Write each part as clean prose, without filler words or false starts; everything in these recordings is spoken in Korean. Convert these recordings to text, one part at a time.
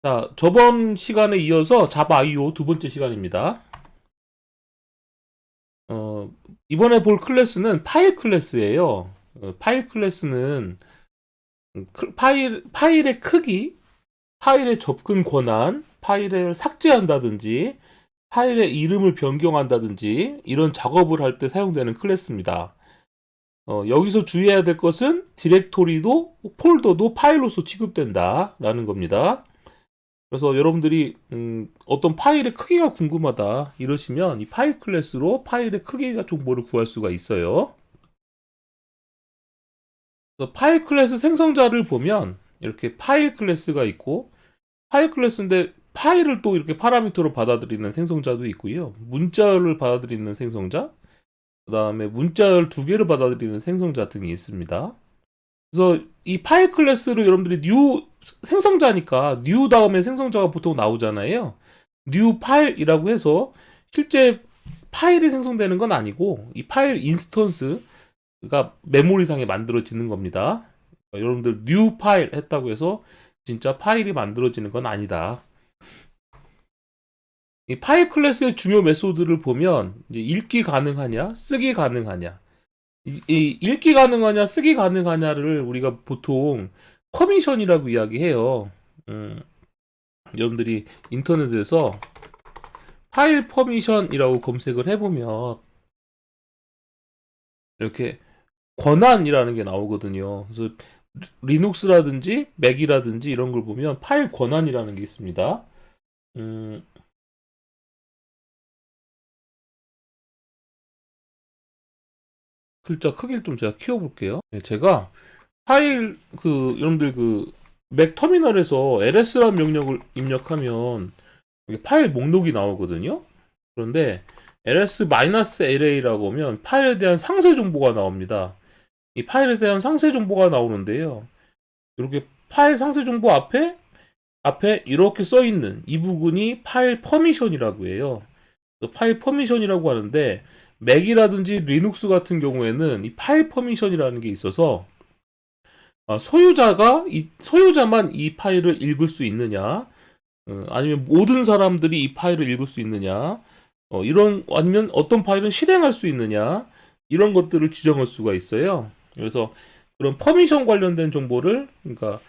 자, 저번 시간에 이어서 자바 IO 두 번째 시간입니다. 어, 이번에 볼 클래스는 파일 클래스예요. 파일 클래스는 파일의 크기, 파일의 접근 권한, 파일을 삭제한다든지, 파일의 이름을 변경한다든지, 이런 작업을 할 때 사용되는 클래스입니다. 여기서 주의해야 될 것은 디렉토리도, 폴더도 파일로서 취급된다라는 겁니다. 그래서 여러분들이 어떤 파일의 크기가 궁금하다 이러시면 이 파일 클래스로 파일의 크기가 정보를 구할 수가 있어요. 그래서 파일 클래스 생성자를 보면 이렇게 파일 클래스가 있고, 파일 클래스인데 파일을 또 이렇게 파라미터로 받아들이는 생성자도 있고요. 문자열을 받아들이는 생성자, 그 다음에 문자열 두 개를 받아들이는 생성자 등이 있습니다. 그래서 이 파일 클래스를 여러분들이 뉴 생성자니까 뉴 다음에 생성자가 보통 나오잖아요. 뉴 파일이라고 해서 실제 파일이 생성되는 건 아니고 이 파일 인스턴스가 메모리상에 만들어지는 겁니다. 여러분들 뉴 파일 했다고 해서 진짜 파일이 만들어지는 건 아니다. 이 파일 클래스의 중요 메소드를 보면 이제 읽기 가능하냐, 쓰기 가능하냐, 이 읽기 가능하냐, 쓰기 가능하냐를 우리가 보통 퍼미션이라고 이야기해요. 음, 여러분들이 인터넷에서 파일 퍼미션이라고 검색을 해보면 이렇게 권한이라는 게 나오거든요. 그래서 리눅스라든지 맥이라든지 이런 걸 보면 파일 권한이라는 게 있습니다. 음, 글자 크기를 좀 제가 키워볼게요. 네, 제가 파일 여러분들 맥 터미널에서 ls라는 명령을 입력하면 이게 파일 목록이 나오거든요. 그런데 ls-la라고 하면 파일에 대한 상세 정보가 나옵니다. 이 파일에 대한 상세 정보가 나오는데요. 이렇게 파일 상세 정보 앞에 이렇게 써 있는 이 부분이 파일 퍼미션이라고 해요. 파일 퍼미션이라고 하는데 맥이라든지 리눅스 같은 경우에는 이 파일 퍼미션이라는 게 있어서 소유자만 이 파일을 읽을 수 있느냐, 아니면 모든 사람들이 이 파일을 읽을 수 있느냐, 아니면 어떤 파일은 실행할 수 있느냐, 이런 것들을 지정할 수가 있어요. 그래서 그런 퍼미션 관련된 정보를, 그러니까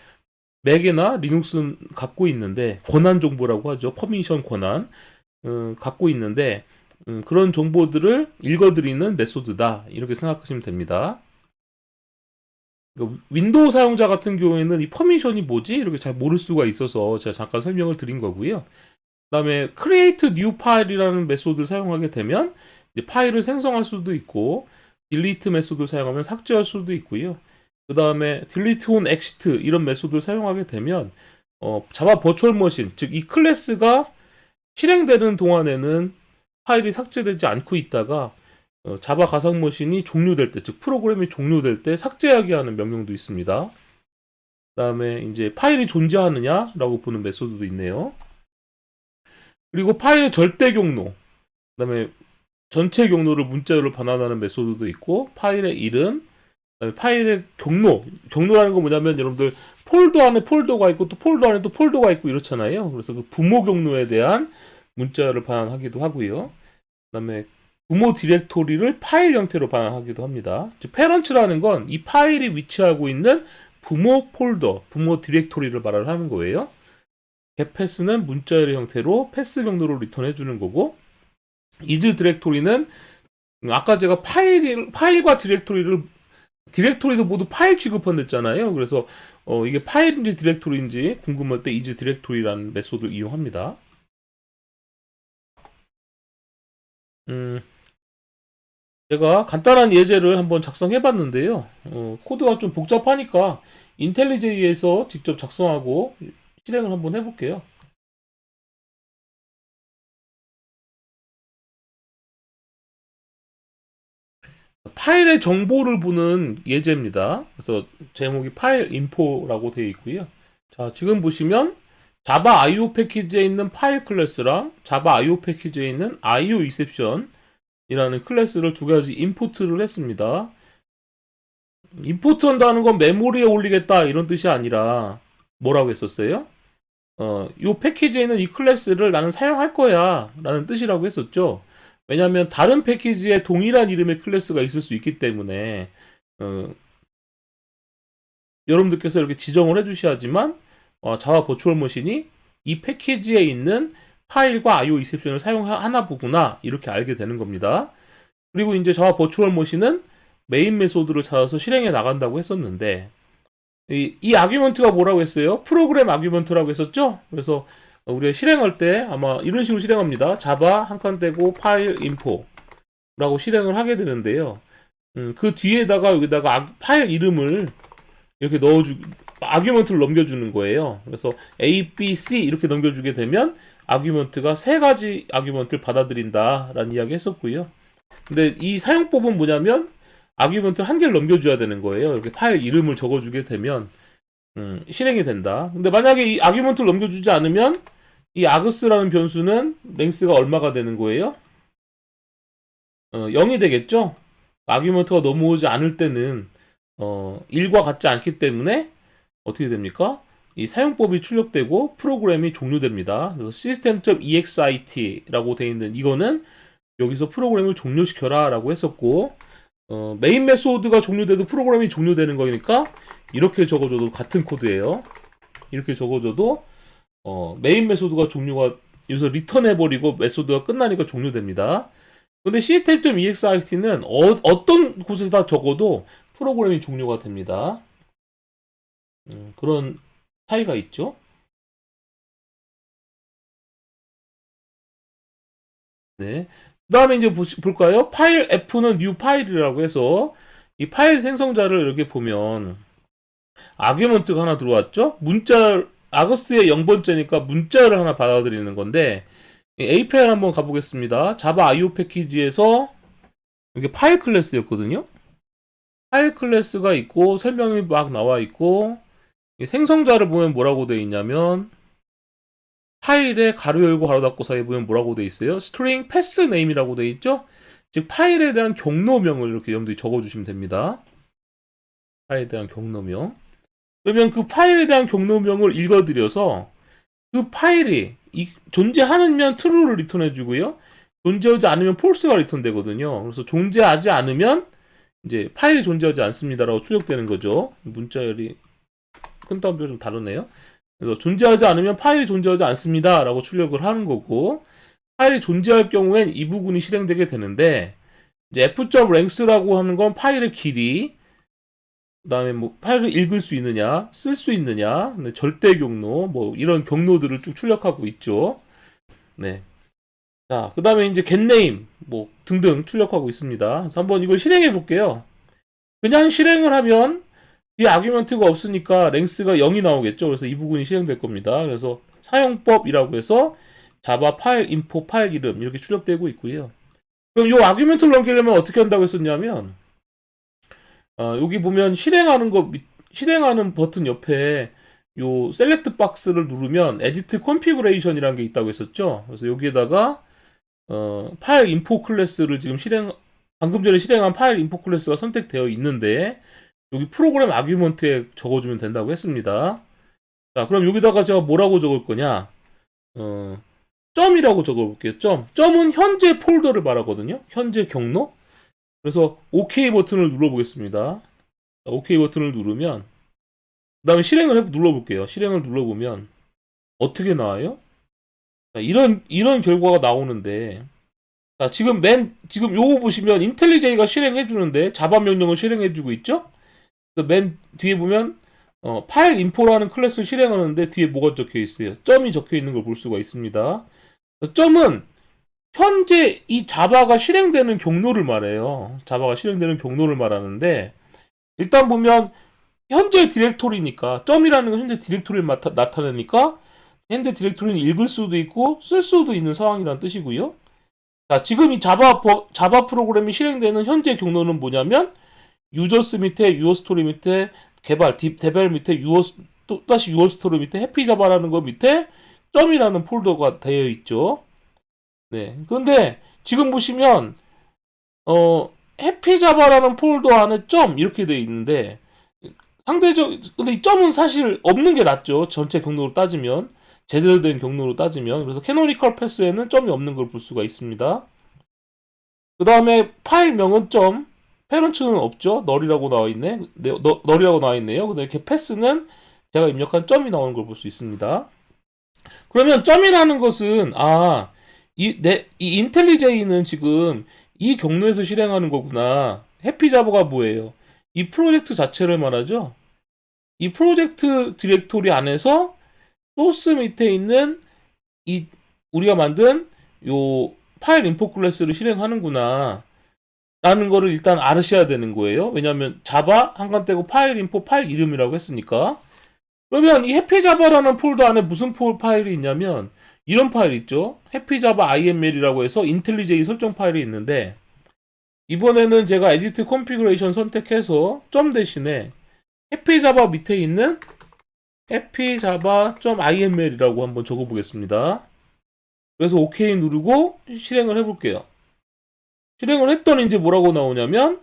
맥이나 리눅스는 갖고 있는데, 권한 정보라고 하죠. 퍼미션 권한, 갖고 있는데, 그런 정보들을 읽어드리는 메소드다. 이렇게 생각하시면 됩니다. 윈도우 사용자 같은 경우에는 이 퍼미션이 뭐지? 이렇게 잘 모를 수가 있어서 제가 잠깐 설명을 드린 거고요. 그 다음에 create new file이라는 메소드를 사용하게 되면 이제 파일을 생성할 수도 있고, delete 메소드를 사용하면 삭제할 수도 있고요. 그 다음에 delete on exit 이런 메소드를 사용하게 되면 자바 버추얼 머신, 즉 이 클래스가 실행되는 동안에는 파일이 삭제되지 않고 있다가 자바 가상 머신이 종료될 때, 즉 프로그램이 종료될 때 삭제하게 하는 명령도 있습니다. 그 다음에 이제 파일이 존재하느냐라고 보는 메소드도 있네요. 그리고 파일의 절대 경로, 그 다음에 전체 경로를 문자로 반환하는 메소드도 있고, 파일의 이름, 그다음에 파일의 경로라는 건 뭐냐면 여러분들 폴더 안에 폴더가 있고 또 폴더 안에 또 폴더가 있고 이렇잖아요. 그래서 그 부모 경로에 대한 문자를 반환하기도 하고요. 그다음에 부모 디렉토리를 파일 형태로 반환하기도 합니다. 즉 페런츠라는 건 이 파일이 위치하고 있는 부모 폴더, 부모 디렉토리를 말을 하는 거예요. getPass는 문자열의 형태로 패스 경로를 리턴해 주는 거고, is 디렉토리는 아까 제가 파일과 디렉토리도 모두 파일 취급한댔잖아요. 그래서 이게 파일인지 디렉토리인지 궁금할 때 is 디렉토리라는 메소드를 이용합니다. 제가 간단한 예제를 한번 작성해 봤는데요. 코드가 좀 복잡하니까 인텔리제이에서 직접 작성하고 실행을 한번 해볼게요. 파일의 정보를 보는 예제입니다. 그래서 제목이 파일 인포라고 되어 있고요. 자, 지금 보시면 자바 IO 패키지에 있는 파일 클래스랑 자바 IO 패키지에 있는 IO exception 이라는 클래스를 두 가지 임포트를 했습니다. 임포트 한다는 건 메모리에 올리겠다 이런 뜻이 아니라 뭐라고 했었어요? 요 패키지에 있는 이 클래스를 나는 사용할 거야 라는 뜻이라고 했었죠. 왜냐하면 다른 패키지에 동일한 이름의 클래스가 있을 수 있기 때문에 여러분들께서 이렇게 지정을 해주셔야지만 자와 버추얼 머신이 이 패키지에 있는 파일과 IO 익셉션을 사용하나 보구나 이렇게 알게 되는 겁니다. 그리고 이제 자와 버추얼 머신은 메인 메소드를 찾아서 실행해 나간다고 했었는데 이 아규먼트가 뭐라고 했어요? 프로그램 아규먼트라고 했었죠? 그래서 우리가 실행할 때 아마 이런 식으로 실행합니다. 자바 한 칸 떼고 파일 인포라고 실행을 하게 되는데요. 그 뒤에다가 여기다가 파일 이름을 이렇게 아규먼트를 넘겨주는 거예요. 그래서 A, B, C 이렇게 넘겨주게 되면 아규먼트가 세 가지 아규먼트를 받아들인다라는 이야기 했었고요. 근데 이 사용법은 뭐냐면 아규먼트 한 개를 넘겨줘야 되는 거예요. 이렇게 파일 이름을 적어주게 되면 실행이 된다. 근데 만약에 이 아규먼트를 넘겨주지 않으면 이 아그스라는 변수는 랭스가 얼마가 되는 거예요? 0이 되겠죠? 아규먼트가 넘어오지 않을 때는 1과 같지 않기 때문에 어떻게 됩니까? 이 사용법이 출력되고 프로그램이 종료됩니다. 그래서 system.exit라고 되어 있는 이거는 여기서 프로그램을 종료시켜라 라고 했었고 메인 메소드가 종료돼도 프로그램이 종료되는 거니까 이렇게 적어줘도 같은 코드예요. 이렇게 적어줘도 메인 메소드가 종료가 여기서 리턴해버리고 메소드가 끝나니까 종료됩니다. 근데 system.exit는 어떤 곳에다 적어도 프로그램이 종료가 됩니다. 그런 차이가 있죠. 네. 그 다음에 이제 볼까요? 파일 F는 new 파일이라고 해서 이 파일 생성자를 이렇게 보면 아규먼트가 하나 들어왔죠? 아거스의 0번째니까 문자를 하나 받아들이는 건데 API 한번 가보겠습니다. 자바 IO 패키지에서 이게 파일 클래스였거든요. 파일 클래스가 있고 설명이 막 나와 있고 생성자를 보면 뭐라고 되어 있냐면 파일에 가로 열고 가로 닫고 사이에 보면 뭐라고 되어 있어요? string path name이라고 되어 있죠? 즉 파일에 대한 경로명을 이렇게 여러분들이 적어주시면 됩니다. 파일에 대한 경로명. 그러면 그 파일에 대한 경로명을 읽어드려서 그 파일이 존재하면 true를 리턴해주고요. 존재하지 않으면 false가 리턴되거든요. 그래서 존재하지 않으면 이제 파일이 존재하지 않습니다라고 출력되는 거죠. 문자열이 큰 따옴표가 좀 다르네요. 그래서 존재하지 않으면 파일이 존재하지 않습니다라고 출력을 하는 거고 파일이 존재할 경우엔 이 부분이 실행되게 되는데 이제 f.length라고 하는 건 파일의 길이 그다음에 뭐 파일을 읽을 수 있느냐, 쓸 수 있느냐, 절대 경로 뭐 이런 경로들을 쭉 출력하고 있죠. 네. 자, 그다음에 이제 getName 뭐 등등 출력하고 있습니다. 그래서 한번 이걸 실행해 볼게요. 그냥 실행을 하면 이 아규먼트가 없으니까 랭스가 0이 나오겠죠. 그래서 이 부분이 실행될 겁니다. 그래서 사용법이라고 해서 자바 파일 인포 파일 이름 이렇게 출력되고 있고요. 그럼 이 아규먼트를 넘기려면 어떻게 한다고 했었냐면 여기 보면 실행하는 버튼 옆에 요 셀렉트 박스를 누르면 에디트 컨피그레이션이라는 게 있다고 했었죠. 그래서 여기에다가 파일 인포 클래스를 지금 방금 전에 실행한 파일 인포 클래스가 선택되어 있는데 여기 프로그램 아규먼트에 적어주면 된다고 했습니다. 자, 그럼 여기다가 제가 뭐라고 적을 거냐? 점이라고 적어볼게요. 점은 현재 폴더를 말하거든요. 현재 경로. 그래서 OK 버튼을 눌러보겠습니다. 자, OK 버튼을 누르면 그 다음에 눌러볼게요. 실행을 눌러보면 어떻게 나와요? 자, 이런 결과가 나오는데 자, 지금 요거 보시면 인텔리제이가 실행해주는데 자바 명령을 실행해주고 있죠? 맨 뒤에 보면 파일 인포라는 클래스를 실행하는데 뒤에 뭐가 적혀 있어요? 점이 적혀 있는 걸 볼 수가 있습니다. 점은 현재 이 자바가 실행되는 경로를 말해요. 자바가 실행되는 경로를 말하는데 일단 보면 현재 디렉토리니까 점이라는 건 현재 디렉토리를 나타내니까 현재 디렉토리는 읽을 수도 있고 쓸 수도 있는 상황이라는 뜻이고요. 자, 지금 이 자바 프로그램이 실행되는 현재 경로는 뭐냐면 유저스 밑에 유어스토리 밑에 데벨 밑에 또다시 유어스토리 밑에 해피자바라는 거 밑에 점이라는 폴더가 되어 있죠. 네. 그런데 지금 보시면 해피자바라는 폴더 안에 점 이렇게 되어 있는데 근데 이 점은 사실 없는 게 낫죠. 전체 경로를 따지면 제대로 된 경로로 따지면. 그래서 캐노니컬 패스에는 점이 없는 걸 볼 수가 있습니다. 그 다음에 파일명은 점, 페런츠는 없죠. 널이라고 나와 있네. 널이라고 나와 있네요. 근데 이렇게 패스는 제가 입력한 점이 나오는 걸 볼 수 있습니다. 그러면 점이라는 것은 이 인텔리제이는 지금 이 경로에서 실행하는 거구나. 해피자바가 뭐예요? 이 프로젝트 자체를 말하죠. 이 프로젝트 디렉토리 안에서 소스 밑에 있는 이 우리가 만든 요 파일 인포 클래스를 실행하는구나 라는 거를 일단 알으셔야 되는 거예요. 왜냐하면 자바 한칸 떼고 파일 인포 파일 이름이라고 했으니까. 그러면 이 해피자바라는 폴더 안에 무슨 파일이 있냐면 이런 파일 있죠. 해피자바 IML이라고 해서 인텔리제이 설정 파일이 있는데, 이번에는 제가 에디트 컨피그레이션 선택해서 점 대신에 해피자바 밑에 있는 해피자바.iml이라고 한번 적어보겠습니다. 그래서 OK 누르고 실행을 해볼게요. 실행을 했더니 이제 뭐라고 나오냐면,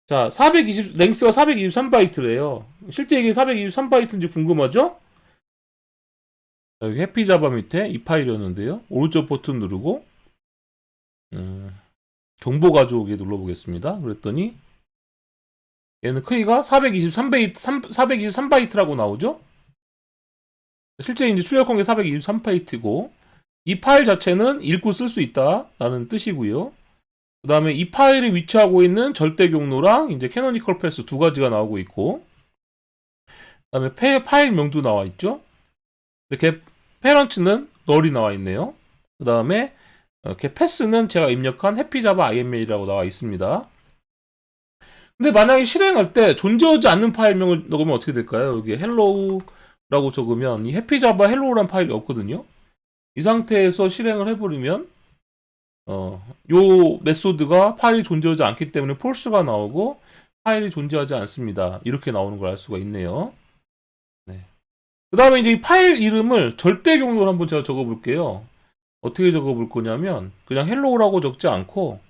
자, 랭스가 423바이트래요. 실제 이게 423바이트인지 궁금하죠? 여기 해피자바 밑에 이 파일이었는데요. 오른쪽 버튼 누르고 정보 가져오기 눌러보겠습니다. 그랬더니 얘는 크기가 423바이트라고 나오죠? 실제 이제 출력한 게 423바이트고, 이 파일 자체는 읽고 쓸 수 있다라는 뜻이고요. 그 다음에 이 파일이 위치하고 있는 절대 경로랑 이제 캐노니컬 패스 두 가지가 나오고 있고, 그 다음에 파일명도 나와 있죠. 이렇게 페런츠는 널이 나와 있네요. 그 다음에 이렇게 패스는 제가 입력한 해피자바 IML이라고 나와 있습니다. 근데 만약에 실행할 때 존재하지 않는 파일명을 넣으면 어떻게 될까요? 여기 hello라고 적으면 이 해피자바 hello란 파일이 없거든요. 이 상태에서 실행을 해버리면 요 메소드가 파일이 존재하지 않기 때문에 false가 나오고 파일이 존재하지 않습니다. 이렇게 나오는 걸 알 수가 있네요. 네. 그 다음에 이제 이 파일 이름을 절대 경로로 한번 제가 적어볼게요. 어떻게 적어볼 거냐면 그냥 hello라고 적지 않고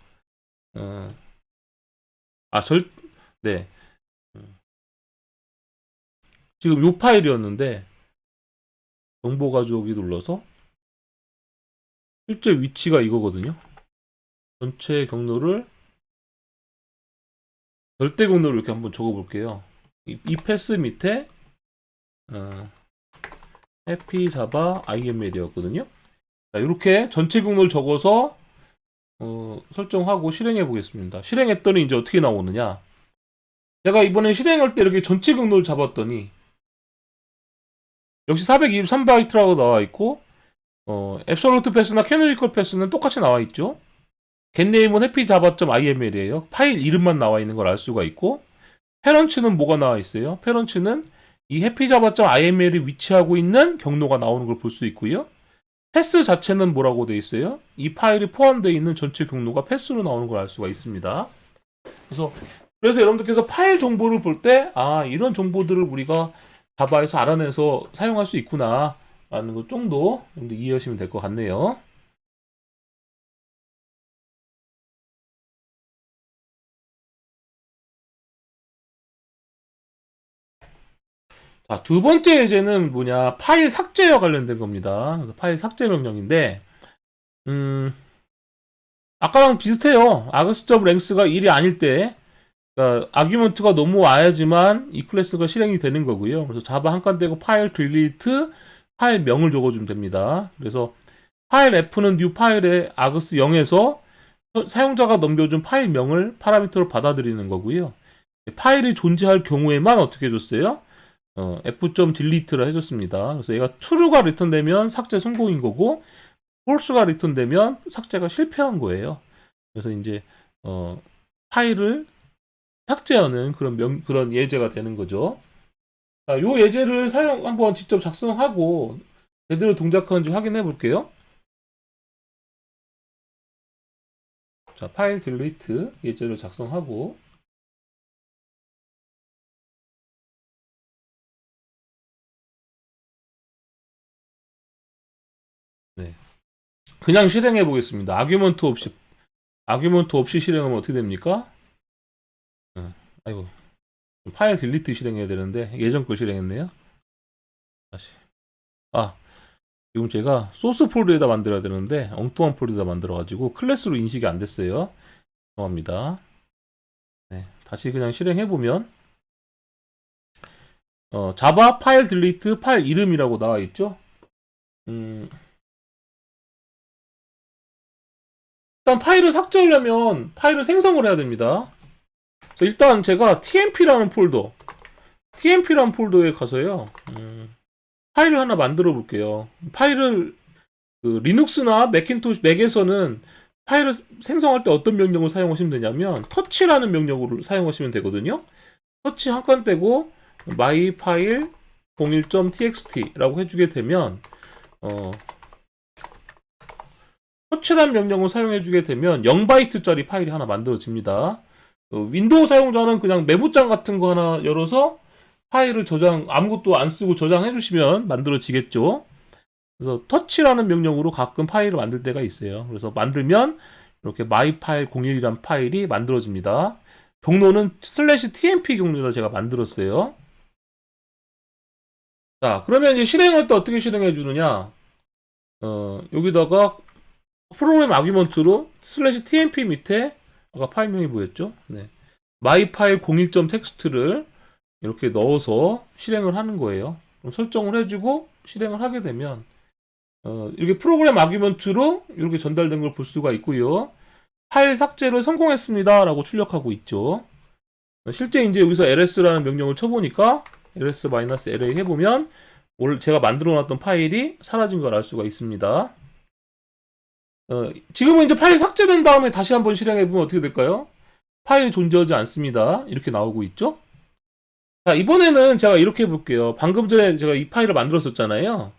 네. 지금 요 파일이었는데 정보 가져오기 눌러서 실제 위치가 이거거든요. 전체 경로를 절대 경로를 이렇게 한번 적어볼게요. 이 패스 밑에 해피자바 IML이었거든요. 자, 이렇게 전체 경로를 적어서 설정하고 실행해 보겠습니다. 실행했더니 이제 어떻게 나오느냐? 제가 이번에 실행할 때 이렇게 전체 경로를 잡았더니 역시 423바이트라고 나와 있고, 앱솔루트 패스나 캐노니컬 패스는 똑같이 나와 있죠. getName은 happyjava.iml이에요. 파일 이름만 나와 있는 걸 알 수가 있고, 페런츠는 뭐가 나와 있어요? 페런츠는 이 happyjava.iml이 위치하고 있는 경로가 나오는 걸 볼 수 있고요. 패스 자체는 뭐라고 되어 있어요? 이 파일이 포함되어 있는 전체 경로가 패스로 나오는 걸 알 수가 있습니다. 그래서 여러분들께서 파일 정보를 볼 때, 이런 정보들을 우리가 자바에서 알아내서 사용할 수 있구나 라는 것 정도 이해하시면 될 것 같네요. 자, 두 번째 예제는 뭐냐, 파일 삭제와 관련된 겁니다. 그래서 파일 삭제 명령인데, 아까랑 비슷해요. args.length가 1이 아닐 때, 그러니까 아규먼트가 넘어와야지만 이 클래스가 실행이 되는 거고요. 그래서 자바 한 칸 떼고 파일 딜리트 파일 명을 적어주면 됩니다. 그래서 파일 F는 new 파일에 args 0에서 사용자가 넘겨준 파일 명을 파라미터로 받아들이는 거고요. 파일이 존재할 경우에만 어떻게 해줬어요? f.delete를 해줬습니다. 그래서 얘가 true가 리턴되면 삭제 성공인 거고, false가 리턴되면 삭제가 실패한 거예요. 그래서 이제 파일을 삭제하는 그런 예제가 되는 거죠. 자, 요 예제를 한번 직접 작성하고 제대로 동작하는지 확인해 볼게요. 자, 파일 딜리트 예제를 작성하고, 네. 그냥 실행해 보겠습니다. 아규먼트 없이 실행하면 어떻게 됩니까? 아이고, 파일 딜리트 실행해야 되는데 예전 걸 실행했네요. 다시. 지금 제가 소스 폴더에다 만들어야 되는데 엉뚱한 폴더에다 만들어가지고 클래스로 인식이 안 됐어요. 죄송합니다. 네, 다시 그냥 실행해보면 자바 파일 딜리트 파일 이름이라고 나와 있죠. 일단 파일을 삭제하려면 파일을 생성을 해야 됩니다. 그래서 일단 제가 tmp라는 폴더에 가서요. 파일을 하나 만들어 볼게요. 파일을 리눅스나 맥에서는 파일을 생성할 때 어떤 명령을 사용하시면 되냐면 터치라는 명령을 사용하시면 되거든요. 터치 한 칸 떼고 myfile 01.txt라고 해주게 되면 터치란 명령을 사용해주게 되면 0바이트짜리 파일이 하나 만들어집니다. 윈도우 사용자는 그냥 메모장 같은 거 하나 열어서 파일을 아무것도 안 쓰고 저장해주시면 만들어지겠죠. 그래서 터치라는 명령으로 가끔 파일을 만들 때가 있어요. 그래서 만들면 이렇게 myfile01이란 파일이 만들어집니다. 경로는 /tmp 경로에다 제가 만들었어요. 자, 그러면 이제 실행할 때 어떻게 실행해 주느냐? 여기다가 프로그램 아규먼트로 /tmp 밑에 아까 파일명이 뭐였죠? 네. myfile01.txt를 이렇게 넣어서 실행을 하는 거예요. 그럼 설정을 해주고 실행을 하게 되면 이렇게 프로그램 아규먼트로 이렇게 전달된 걸 볼 수가 있고요. 파일 삭제를 성공했습니다 라고 출력하고 있죠. 실제 이제 여기서 ls라는 명령을 쳐보니까 ls-la 해보면 제가 만들어 놨던 파일이 사라진 걸 알 수가 있습니다. 지금은 이제 파일 삭제된 다음에 다시 한번 실행해보면 어떻게 될까요? 파일이 존재하지 않습니다. 이렇게 나오고 있죠? 자, 이번에는 제가 이렇게 해볼게요. 방금 전에 제가 이 파일을 만들었었잖아요.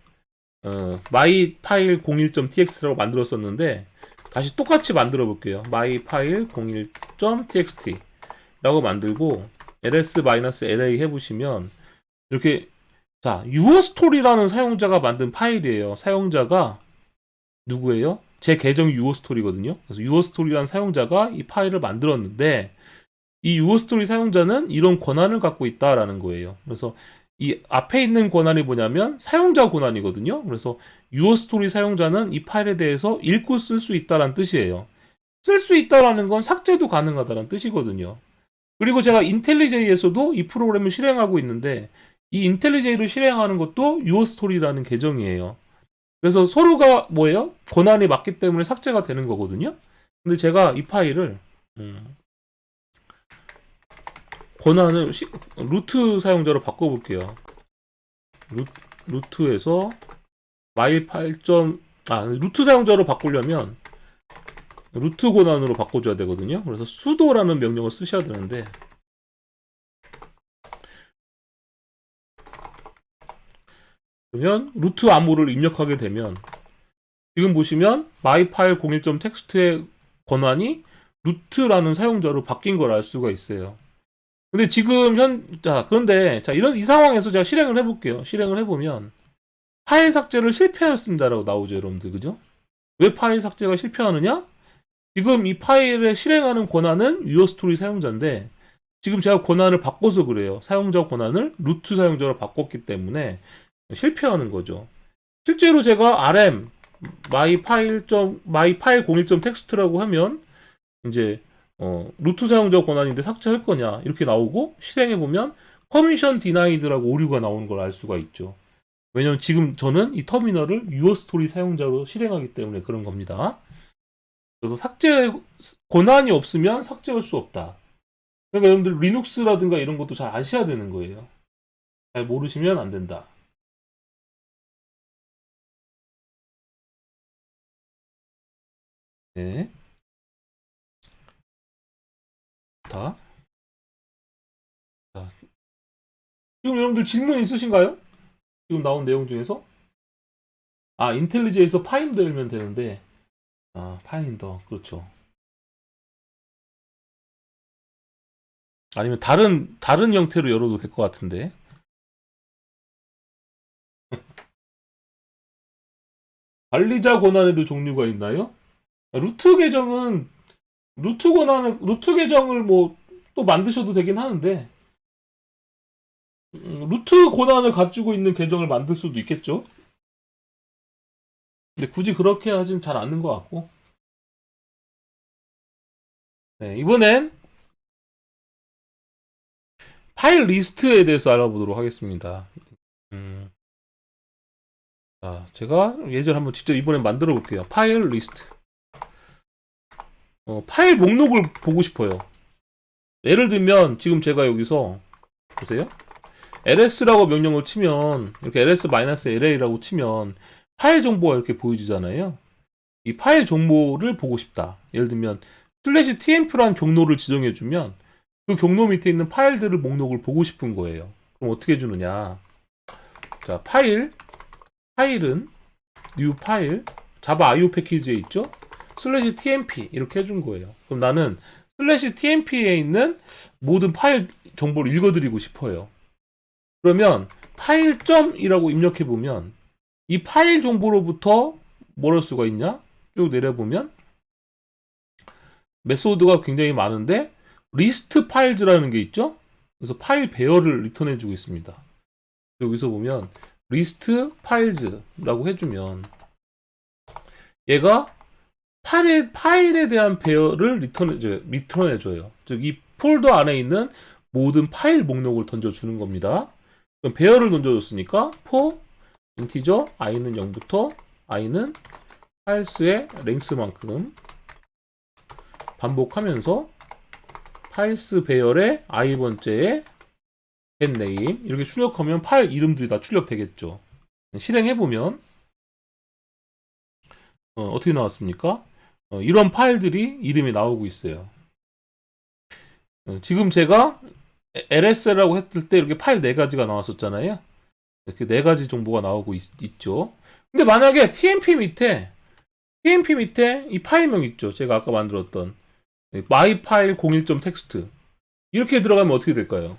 myfile01.txt라고 만들었었는데 다시 똑같이 만들어 볼게요. myfile01.txt 라고 만들고 ls-la 해보시면 이렇게 자, userstory라는 사용자가 만든 파일이에요. 사용자가 누구예요? 제 계정이 userstory거든요. 그래서 userstory라는 사용자가 이 파일을 만들었는데 이 userstory 사용자는 이런 권한을 갖고 있다라는 거예요. 그래서 이 앞에 있는 권한이 뭐냐면 사용자 권한이거든요. 그래서 userstory 사용자는 이 파일에 대해서 읽고 쓸 수 있다라는 뜻이에요. 쓸 수 있다라는 건 삭제도 가능하다는 뜻이거든요. 그리고 제가 인텔리제이에서도 이 프로그램을 실행하고 있는데 이 인텔리제이를 실행하는 것도 userstory라는 계정이에요. 그래서 서로가 뭐예요? 권한이 맞기 때문에 삭제가 되는 거거든요. 근데 제가 이 파일을 권한을 루트 사용자로 바꿔볼게요. 루트에서 루트 사용자로 바꾸려면 루트 권한으로 바꿔줘야 되거든요. 그래서 sudo라는 명령을 쓰셔야 되는데 그러면 루트 암호를 입력하게 되면 지금 보시면 myfile01.txt의 권한이 루트라는 사용자로 바뀐 걸 알 수가 있어요. 근데 지금 그런데 이 상황에서 제가 실행을 해볼게요. 실행을 해보면 파일 삭제를 실패하였습니다라고 나오죠, 여러분들. 그죠? 왜 파일 삭제가 실패하느냐? 지금 이 파일에 실행하는 권한은 userstory 사용자인데 지금 제가 권한을 바꿔서 그래요. 사용자 권한을 루트 사용자로 바꿨기 때문에 실패하는 거죠. 실제로 제가 rm myfile01.txt라고 하면 이제 루트 사용자 권한인데 삭제할 거냐 이렇게 나오고 실행해보면 permission denied라고 오류가 나오는 걸 알 수가 있죠. 왜냐면 지금 저는 이 터미널을 userstory 사용자로 실행하기 때문에 그런 겁니다. 그래서 삭제 권한이 없으면 삭제할 수 없다. 그러니까 여러분들 리눅스라든가 이런 것도 잘 아셔야 되는 거예요. 잘 모르시면 안 된다. 네. 자, 지금 여러분들 질문 있으신가요? 지금 나온 내용 중에서? 인텔리제에서 파인더 열면 되는데, 파인더, 그렇죠. 아니면 다른 형태로 열어도 될 것 같은데. 관리자 권한에도 종류가 있나요? 루트 계정을 뭐 또 만드셔도 되긴 하는데, 루트 권한을 가지고 있는 계정을 만들 수도 있겠죠? 근데 굳이 그렇게 하진 잘 않는 것 같고. 네, 이번엔 파일 리스트에 대해서 알아보도록 하겠습니다. 음, 자, 제가 예전에 한번 직접 이번엔 만들어 볼게요. 파일 리스트. 파일 목록을 보고 싶어요. 예를 들면 지금 제가 여기서 보세요. ls라고 명령을 치면 이렇게 ls-la라고 치면 파일 정보가 이렇게 보여지잖아요. 이 파일 정보를 보고 싶다. 예를 들면 /tmp라는 경로를 지정해주면 그 경로 밑에 있는 파일들을 목록을 보고 싶은 거예요. 그럼 어떻게 해주느냐? 자, 파일은 new 파일 자바 IO 패키지에 있죠? /tmp 이렇게 해준 거예요. 그럼 나는 /tmp에 있는 모든 파일 정보를 읽어드리고 싶어요. 그러면 파일점이라고 입력해 보면 이 파일 정보로부터 뭘 할 수가 있냐? 쭉 내려보면 메소드가 굉장히 많은데 리스트 파일즈라는 게 있죠? 그래서 파일 배열을 리턴해 주고 있습니다. 여기서 보면 리스트 파일즈라고 해주면 얘가 파일에 대한 배열을 리턴해줘요. 즉, 이 폴더 안에 있는 모든 파일 목록을 던져주는 겁니다. 그럼 배열을 던져줬으니까 for 인티저 i는 0부터 i는 파일스의 랭스만큼 반복하면서 파일스 배열의 i번째에 getName 이렇게 출력하면 파일 이름들이 다 출력되겠죠. 실행해보면 어떻게 나왔습니까? 이런 파일들이 이름이 나오고 있어요. 지금 제가 ls라고 했을 때 이렇게 파일 4가지가 나왔었잖아요. 이렇게 4가지 정보가 나오고 있죠. 근데 만약에 tmp 밑에 이 파일명 있죠. 제가 아까 만들었던 myfile01.txt 이렇게 들어가면 어떻게 될까요?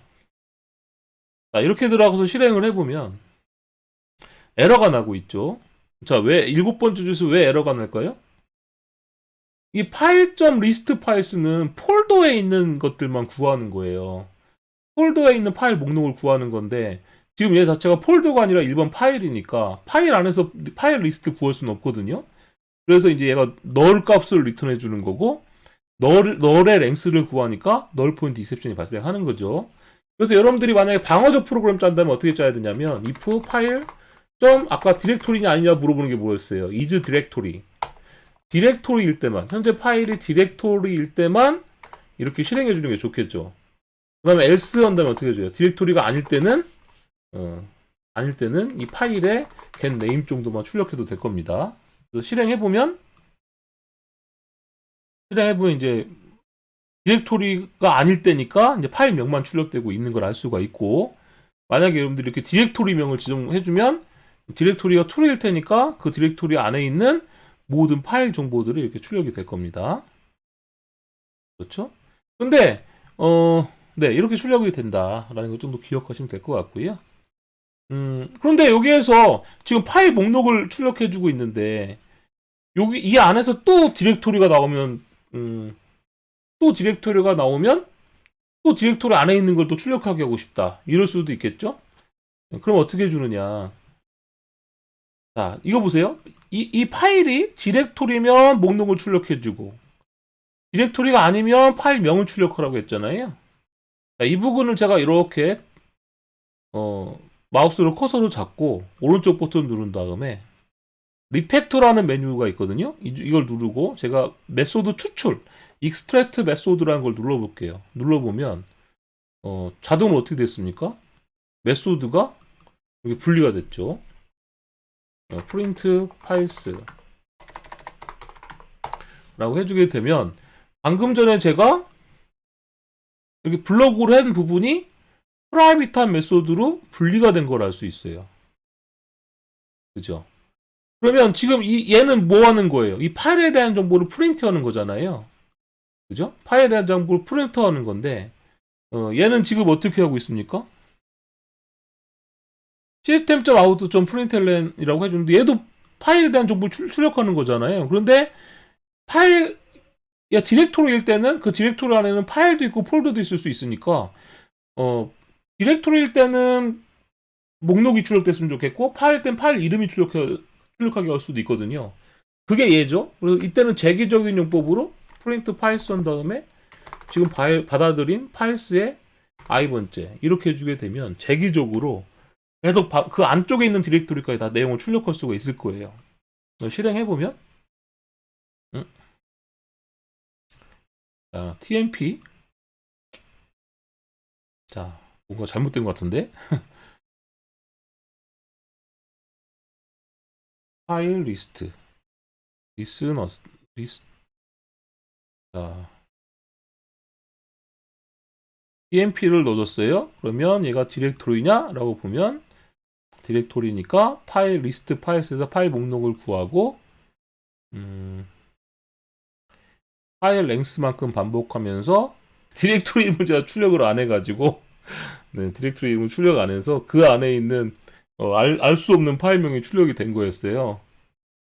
자, 이렇게 들어가서 실행을 해보면 에러가 나고 있죠. 자, 왜 7번째 줄에서 왜 에러가 날까요? 이 파일.list 파일스는 폴더에 있는 것들만 구하는 거예요. 폴더에 있는 파일 목록을 구하는 건데 지금 얘 자체가 폴더가 아니라 일반 파일이니까 파일 안에서 파일 리스트 구할 수는 없거든요. 그래서 이제 얘가 null 값을 리턴해 주는 거고 null의 랭스를 구하니까 null 포인트 디셉션이 발생하는 거죠. 그래서 여러분들이 만약에 방어적 프로그램 짠다면 어떻게 짜야 되냐면 if 파일 아까 디렉토리냐 아니냐 물어보는 게 뭐였어요? is 디렉토리. 디렉토리일 때만, 현재 파일이 디렉토리일 때만 이렇게 실행해 주는 게 좋겠죠. 그 다음에 else 한다면 어떻게 해줘요? 디렉토리가 아닐 때는 이 파일에 getName 정도만 출력해도 될 겁니다. 그래서 실행해보면 이제 디렉토리가 아닐 때니까 이제 파일명만 출력되고 있는 걸 알 수가 있고, 만약에 여러분들이 이렇게 디렉토리명을 지정해주면 디렉토리가 true일 테니까 그 디렉토리 안에 있는 모든 파일 정보들이 이렇게 출력이 될 겁니다. 그렇죠? 근데 네, 이렇게 출력이 된다라는 걸 좀 더 기억하시면 될 것 같고요. 그런데 여기에서 지금 파일 목록을 출력해주고 있는데 여기 이 안에서 또 디렉토리가 나오면 또 디렉토리 안에 있는 걸 또 출력하게 하고 싶다. 이럴 수도 있겠죠? 그럼 어떻게 해주느냐? 자, 이거 보세요. 이 파일이 디렉토리면 목록을 출력해주고 디렉토리가 아니면 파일명을 출력하라고 했잖아요. 자, 이 부분을 제가 이렇게 마우스로 커서를 잡고 오른쪽 버튼 누른 다음에 리팩터라는 메뉴가 있거든요. 이걸 누르고 제가 메소드 추출 extract 메소드라는 걸 눌러볼게요. 눌러보면 자동으로 어떻게 됐습니까? 메소드가 여기 분리가 됐죠. print files 라고 해주게 되면 방금 전에 제가 여기 블럭으로 한 부분이 프라이빗한 메소드로 분리가 된 걸 알 수 있어요. 그죠? 그러면 지금 얘는 뭐 하는 거예요? 이 파일에 대한 정보를 프린트 하는 거잖아요. 그죠? 파일에 대한 정보를 프린트 하는 건데 얘는 지금 어떻게 하고 있습니까? system.out.println이라고 해주는데 얘도 파일에 대한 정보를 출력하는 거잖아요. 그런데 디렉토리일 때는 그 디렉토리 안에는 파일도 있고 폴더도 있을 수 있으니까 디렉토리일 때는 목록이 출력됐으면 좋겠고 파일 땐 파일 이름이 출력하게 할 수도 있거든요. 그게 얘죠. 그래서 이때는 재기적인 용법으로 프린트 파일스 한 다음에 지금 받아들인 파일스의 i번째 이렇게 해주게 되면 재기적으로 계속 그 안쪽에 있는 디렉토리까지 다 내용을 출력할 수가 있을 거예요. 실행해보면 자, tmp 자, 뭔가 잘못된 것 같은데 파일 리스트 리스트 자, tmp를 넣어줬어요. 그러면 얘가 디렉토리냐? 라고 보면 디렉토리니까 파일 리스트 파일스에서 파일 목록을 구하고 파일 랭스만큼 반복하면서 디렉토리 이름을 제가 출력을 안 해가지고 네, 디렉토리 이름을 출력 안 해서 그 안에 있는 알 수 없는 파일명이 출력이 된 거였어요.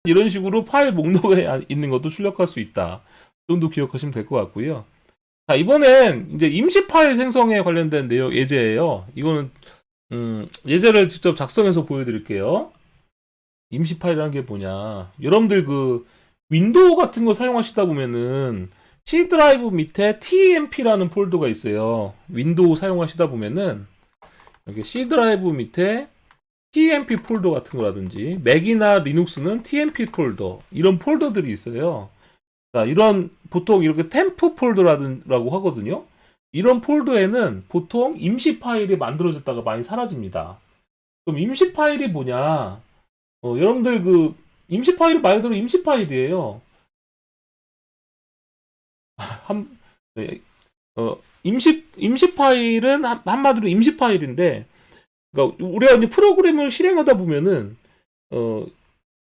이런 식으로 파일 목록에 있는 것도 출력할 수 있다. 이 정도 기억하시면 될 것 같고요. 자, 이번엔 이제 임시 파일 생성에 관련된 내용 예제예요. 이거는 예제를 직접 작성해서 보여드릴게요. 임시 파일이라는 게 뭐냐? 여러분들 그 윈도우 같은 거 사용하시다 보면은 C 드라이브 밑에 TMP라는 폴더가 있어요. 윈도우 사용하시다 보면은 이렇게 C 드라이브 밑에 TMP 폴더 같은 거라든지 맥이나 리눅스는 TMP 폴더 이런 폴더들이 있어요. 자, 이런 보통 이렇게 템프 폴더라고 하거든요. 이런 폴더에는 보통 임시 파일이 만들어졌다가 많이 사라집니다. 그럼 임시 파일이 뭐냐? 여러분들 그 임시 파일은 말 그대로 임시 파일이에요. 네, 임시 파일은 한마디로 임시 파일인데, 그러니까 우리가 이제 프로그램을 실행하다 보면은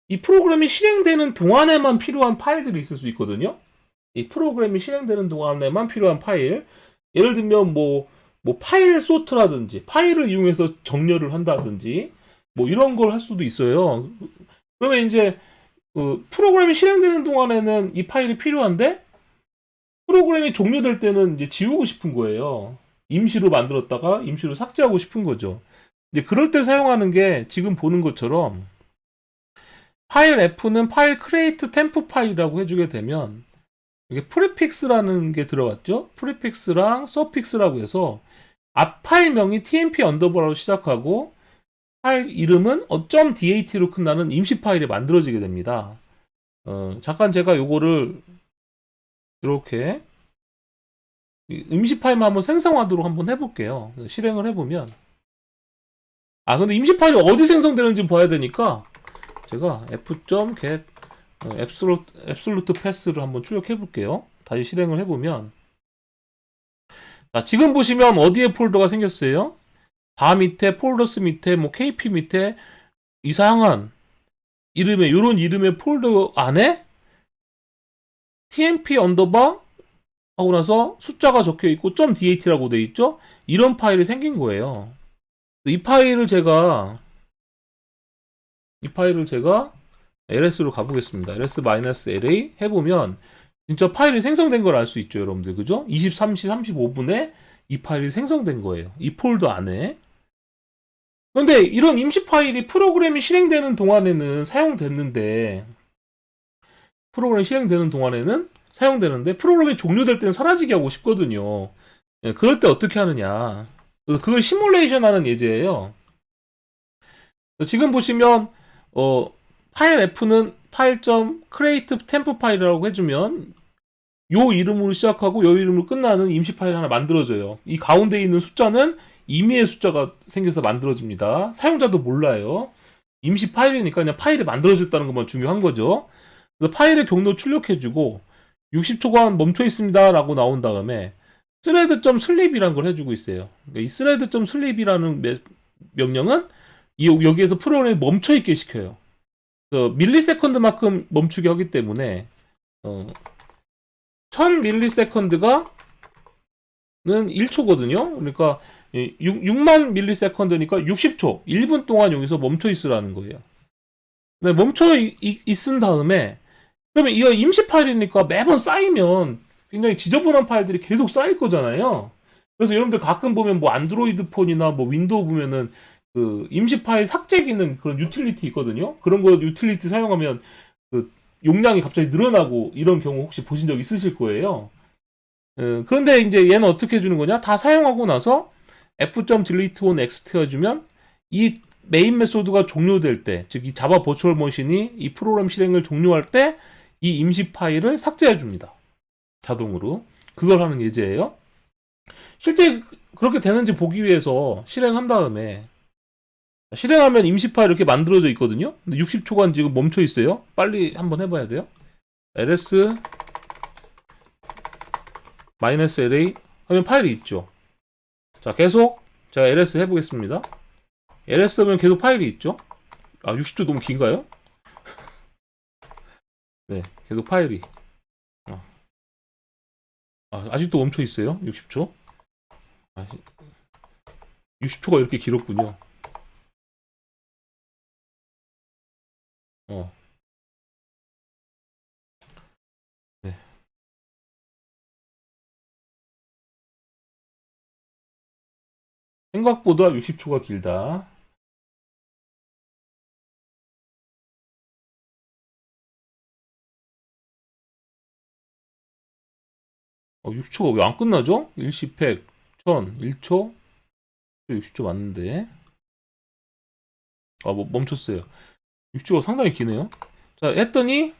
이 프로그램이 실행되는 동안에만 필요한 파일들이 있을 수 있거든요. 이 프로그램이 실행되는 동안에만 필요한 파일, 예를 들면 뭐 파일 소트라든지 파일을 이용해서 정렬을 한다든지 뭐 이런 걸 할 수도 있어요. 그러면 이제 프로그램이 실행되는 동안에는 이 파일이 필요한데 프로그램이 종료될 때는 이제 지우고 싶은 거예요. 임시로 만들었다가 임시로 삭제하고 싶은 거죠. 이제 그럴 때 사용하는 게 지금 보는 것처럼 파일 F는 파일 크리에이트 템프 파일이라고 해주게 되면 이게 프리픽스라는 게 들어갔죠. 프리픽스랑 서픽스라고 해서 앞 파일명이 tmp 언더바로 시작하고 파일 이름은 .dat로 끝나는 임시 파일이 만들어지게 됩니다. 잠깐 제가 요거를 이렇게 임시 파일만 한번 생성하도록 한번 해볼게요. 실행을 해보면 근데 임시 파일이 어디 생성되는지 봐야 되니까 제가 f.get absolute pass를 한번 출력해 볼게요. 다시 실행을 해보면 자, 지금 보시면 어디에 폴더가 생겼어요? 바 밑에 폴더스 밑에 뭐 kp 밑에 이상한 이름의 요런 이름의 폴더 안에 tmp 언더바 하고 나서 숫자가 적혀 있고 .dat라고 돼 있죠? 이런 파일이 생긴 거예요. 이 파일을 제가 ls로 가보겠습니다. ls-la 해보면 진짜 파일이 생성된 걸 알 수 있죠, 여러분들. 그죠? 23시 35분에 이 파일이 생성된 거예요. 이 폴더 안에. 그런데 이런 임시 파일이 프로그램이 실행되는 동안에는 사용되는데 프로그램이 종료될 때는 사라지게 하고 싶거든요. 그럴 때 어떻게 하느냐. 그걸 시뮬레이션 하는 예제예요. 지금 보시면 파일 F는 파일.create temp 파일이라고 해주면 요 이름으로 시작하고 요 이름으로 끝나는 임시 파일 하나 만들어져요. 이 가운데 있는 숫자는 임의의 숫자가 생겨서 만들어집니다. 사용자도 몰라요. 임시 파일이니까 그냥 파일이 만들어졌다는 것만 중요한 거죠. 그래서 파일의 경로 출력해주고 60초간 멈춰 있습니다 라고 나온 다음에 thread.sleep이라는 걸 해주고 있어요. 그러니까 이 thread.sleep이라는 명령은 여기에서 프로그램이 멈춰 있게 시켜요. 밀리세컨드만큼 멈추게 하기 때문에 1000밀리세컨드가 는 1초거든요. 그러니까 6만 밀리세컨드니까 60초, 1분 동안 여기서 멈춰 있으라는 거예요. 네, 멈춰 있은 다음에 그러면 이거 임시 파일이니까 매번 쌓이면 굉장히 지저분한 파일들이 계속 쌓일 거잖아요. 그래서 여러분들 가끔 보면 뭐 안드로이드 폰이나 뭐 윈도우 보면은 그 임시 파일 삭제 기능 그런 유틸리티 있거든요. 그런 거 유틸리티 사용하면 그 용량이 갑자기 늘어나고 이런 경우 혹시 보신 적 있으실 거예요. 그런데 이제 얘는 어떻게 해주는 거냐? 다 사용하고 나서 f.delete on ext 해주면 이 메인 메소드가 종료될 때, 즉 이 자바 버추얼 머신이 이 프로그램 실행을 종료할 때 이 임시 파일을 삭제해 줍니다. 자동으로. 그걸 하는 예제예요. 실제 그렇게 되는지 보기 위해서 실행한 다음에 실행하면 임시 파일 이렇게 만들어져 있거든요. 근데 60초간 지금 멈춰 있어요. 빨리 한번 해봐야 돼요. ls -la 하면 파일이 있죠. 자, 계속 제가 ls 해보겠습니다. ls 하면 계속 파일이 있죠. 아, 60초 너무 긴가요? 네, 계속 파일이. 아직도 멈춰 있어요. 60초. 60초가 이렇게 길었군요. 네. 생각보다 60초가 길다. 60초가 왜 안 끝나죠? 1시 100, 1000, 1초? 60초 맞는데. 멈췄어요. 60초가 상당히 기네요. 자, 했더니,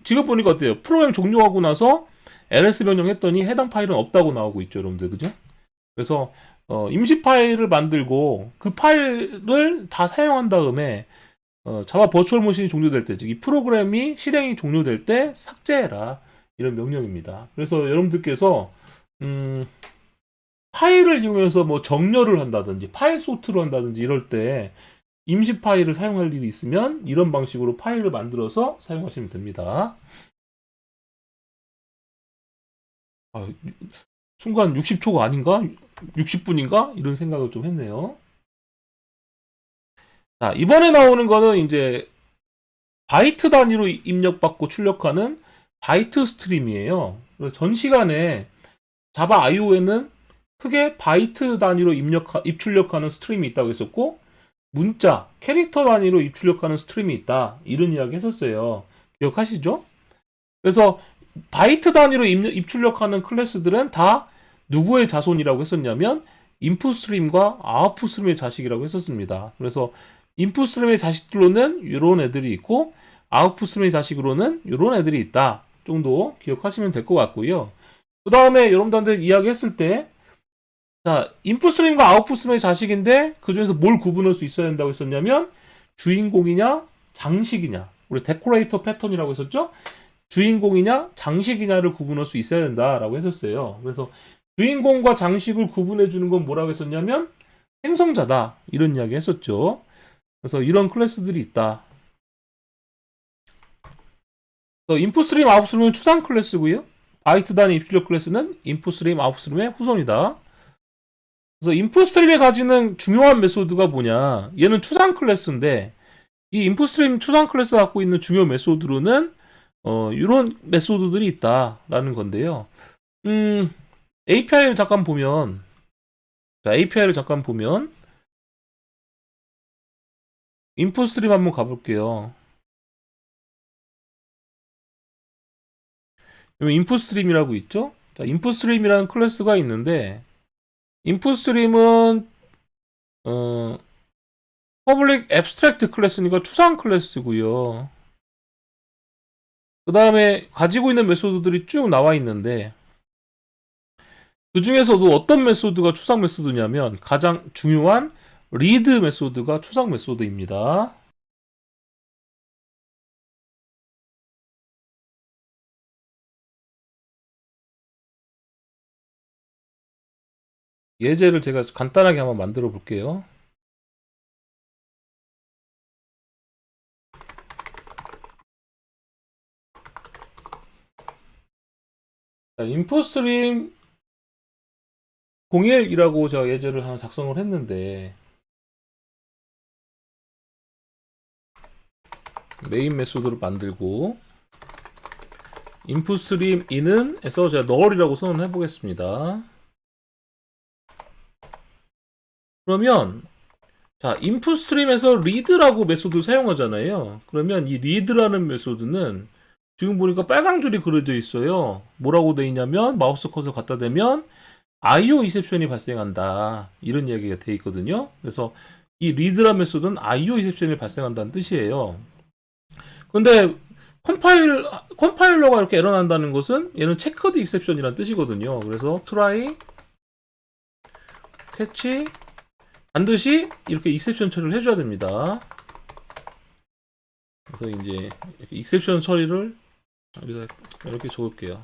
지금 보니까 어때요? 프로그램 종료하고 나서 ls 변경 했더니 해당 파일은 없다고 나오고 있죠, 여러분들. 그죠? 그래서, 임시 파일을 만들고 그 파일을 다 사용한 다음에 자바 버추얼 머신이 종료될 때, 즉 이 프로그램이 실행이 종료될 때 삭제해라. 이런 명령입니다. 그래서 여러분들께서 파일을 이용해서 뭐 정렬을 한다든지 파일 소트를 한다든지 이럴 때 임시 파일을 사용할 일이 있으면 이런 방식으로 파일을 만들어서 사용하시면 됩니다. 순간 60초가 아닌가? 60분인가? 이런 생각을 좀 했네요. 자, 이번에 나오는 거는 이제 바이트 단위로 입력받고 출력하는 바이트 스트림이에요. 그래서 전 시간에 자바 IO에는 크게 바이트 단위로 입출력하는 스트림이 있다고 했었고, 문자, 캐릭터 단위로 입출력하는 스트림이 있다. 이런 이야기 했었어요. 기억하시죠? 그래서 바이트 단위로 입출력하는 클래스들은 다 누구의 자손이라고 했었냐면 인풋 스트림과 아웃풋 스트림의 자식이라고 했었습니다. 그래서 인풋 스트림의 자식들로는 이런 애들이 있고 아웃풋 스트림의 자식으로는 이런 애들이 있다 정도 기억하시면 될 것 같고요. 그 다음에 여러분들한테 이야기했을 때 자, 인풋 스트림과 아웃풋 스트림의 자식인데 그 중에서 뭘 구분할 수 있어야 된다고 했었냐면 주인공이냐 장식이냐, 우리 데코레이터 패턴이라고 했었죠. 주인공이냐 장식이냐를 구분할 수 있어야 된다라고 했었어요. 그래서 주인공과 장식을 구분해 주는 건 뭐라고 했었냐면 생성자다 이런 이야기 했었죠. 그래서 이런 클래스들이 있다. 인풋 스트림 아웃 스트림은 추상 클래스고요. 바이트 단위 입출력 클래스는 인풋 스트림 아웃 스트림의 후손이다. 그래서 인풋 스트림이 가지는 중요한 메소드가 뭐냐? 얘는 추상 클래스인데 이 인풋 스트림 추상 클래스 갖고 있는 중요 메소드로는 이런 메소드들이 있다라는 건데요. API를 잠깐 보면, 자, API를 잠깐 보면, 인풋 스트림 한번 가볼게요. 여기 인풋 스트림이라고 있죠? 자, 인풋 스트림이라는 클래스가 있는데, 인풋 스트림은, 퍼블릭 앱스트랙트 클래스니까 추상 클래스고요. 그 다음에 가지고 있는 메소드들이 쭉 나와 있는데, 그 중에서도 어떤 메소드가 추상 메소드냐면 가장 중요한 리드 메소드가 추상 메소드입니다. 예제를 제가 간단하게 한번 만들어 볼게요. 인포스트림 01이라고 제가 예제를 하나 작성을 했는데 메인 메소드를 만들고 인풋스트림 in은 에서 제가 null이라고 선언해 보겠습니다. 그러면 자, 인풋 스트림에서 read라고 메소드를 사용하잖아요. 그러면 이 read라는 메소드는 지금 보니까 빨간 줄이 그려져 있어요. 뭐라고 돼 있냐면 마우스 커서 갖다 대면 IO 이셉션이 발생한다. 이런 이야기가 돼 있거든요. 그래서 이 read라는 메소드는 IO 이셉션이 발생한다는 뜻이에요. 근데 컴파일러가 이렇게 에러 난다는 것은 얘는 체크드 익셉션이라는 뜻이거든요. 그래서 try 캐치 반드시 이렇게 익셉션 처리를 해줘야 됩니다. 그래서 이제 익셉션 처리를 이렇게 적을게요.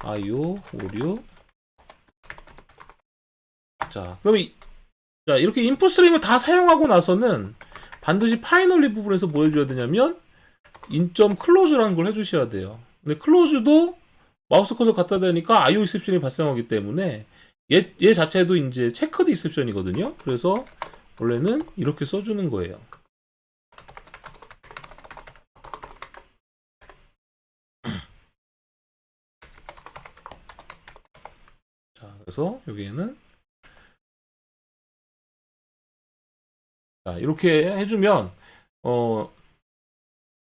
IO 오류. 자, 그럼 자, 이렇게 인풋 스트림을 다 사용하고 나서는 반드시 파이널리 부분에서 뭐 해줘야 되냐면 인점 클로즈라는 걸 해주셔야 돼요. 근데 클로즈도 마우스 커서 갖다 대니까 IO 익셉션이 발생하기 때문에 얘 자체도 이제 체크드 익셉션이거든요. 그래서 원래는 이렇게 써주는 거예요. 자, 그래서 여기에는 자, 이렇게 해주면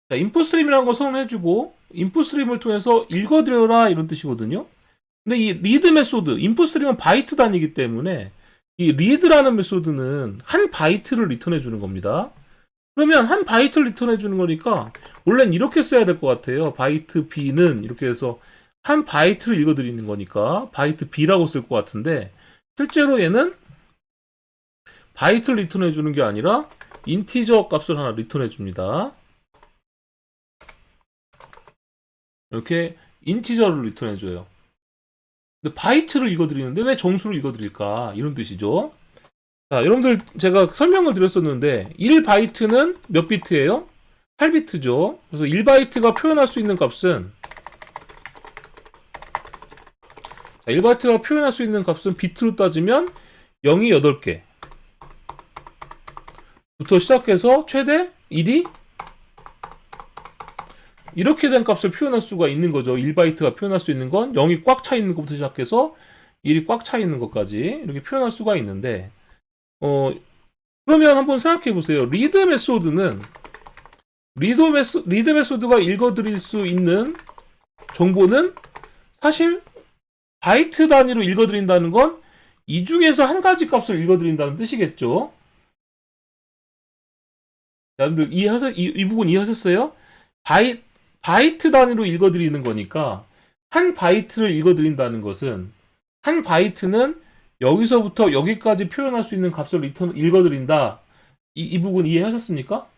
자, 인풋 스트림이라는 거 선언해주고 인풋 스트림을 통해서 읽어드려라 이런 뜻이거든요. 근데 이 리드 메소드, 인풋 스트림은 바이트 단위이기 때문에 이 리드라는 메소드는 한 바이트를 리턴해 주는 겁니다. 그러면 한 바이트를 리턴해 주는 거니까 원래는 이렇게 써야 될 것 같아요. 바이트 B는 이렇게 해서 한 바이트를 읽어드리는 거니까 바이트 B라고 쓸 것 같은데 실제로 얘는 바이트를 리턴해 주는 게 아니라 인티저 값을 하나 리턴해 줍니다. 이렇게 인티저를 리턴해 줘요. 근데 바이트를 읽어드리는데 왜 정수를 읽어드릴까? 이런 뜻이죠. 자, 여러분들 제가 설명을 드렸었는데 1바이트는 몇 비트예요? 8비트죠. 그래서 1바이트가 표현할 수 있는 값은 1바이트가 표현할 수 있는 값은 비트로 따지면 0이 8개 부터 시작해서 최대 1이 이렇게 된 값을 표현할 수가 있는 거죠. 1바이트가 표현할 수 있는 건 0이 꽉 차 있는 것부터 시작해서 1이 꽉 차 있는 것까지 이렇게 표현할 수가 있는데 그러면 한번 생각해 보세요. 리드 메소드는 리드 메소드가 읽어드릴 수 있는 정보는 사실 바이트 단위로 읽어드린다는 건 이 중에서 한 가지 값을 읽어드린다는 뜻이겠죠. 여러분들 이 부분 이해하셨어요? 바이트 단위로 읽어드리는 거니까 한 바이트를 읽어드린다는 것은 한 바이트는 여기서부터 여기까지 표현할 수 있는 값을 읽어드린다. 이 부분 이해하셨습니까?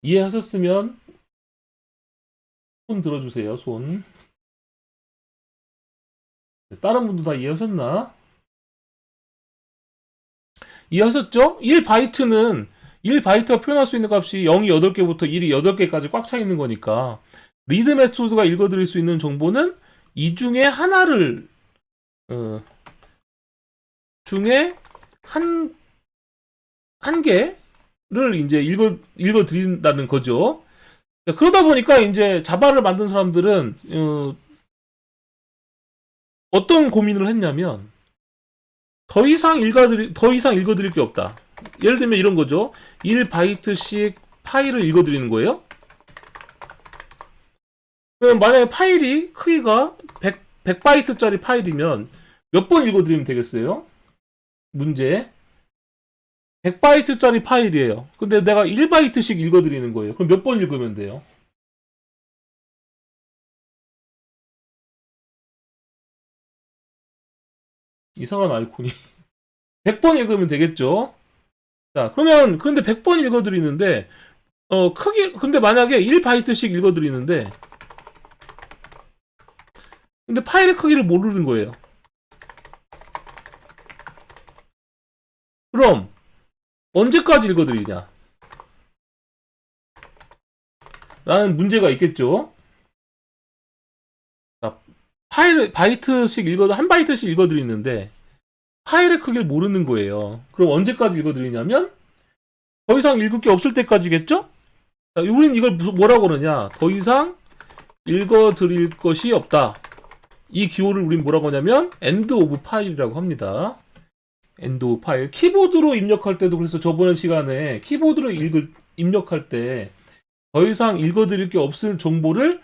이해하셨으면 손 들어주세요. 손. 다른 분도 다 이해하셨나? 이해하셨죠? 1바이트가 표현할 수 있는 값이 0이 8개부터 1이 8개까지 꽉 차 있는 거니까 리드 메소드가 읽어드릴 수 있는 정보는 이 중에 하나를 중에 한 개를 이제 읽어드린다는 거죠. 그러다 보니까 이제 자바를 만든 사람들은 어떤 고민을 했냐면 더 이상 읽어드릴 게 없다. 예를 들면 이런 거죠. 1바이트씩 파일을 읽어드리는 거예요. 그럼 만약에 파일이 크기가 100바이트짜리 파일이면 몇 번 읽어드리면 되겠어요? 문제. 100바이트짜리 파일이에요. 근데 내가 1바이트씩 읽어드리는 거예요. 그럼 몇 번 읽으면 돼요? 이상한 아이콘이. 100번 읽으면 되겠죠? 자, 그런데 100번 읽어드리는데, 근데 만약에 1바이트씩 읽어드리는데, 근데 파일의 크기를 모르는 거예요. 그럼, 언제까지 읽어드리냐? 라는 문제가 있겠죠? 자, 한 바이트씩 읽어드리는데, 파일의 크기를 모르는 거예요. 그럼 언제까지 읽어드리냐면 더 이상 읽을 게 없을 때까지겠죠? 자, 우린 이걸 뭐라고 그러냐? 더 이상 읽어드릴 것이 없다. 이 기호를 우린 뭐라고 하냐면 end of file이라고 합니다. 엔도 파일. 키보드로 입력할 때도 그래서 저번 시간에 키보드로 입력할 때 더 이상 읽어드릴 게 없을 정보를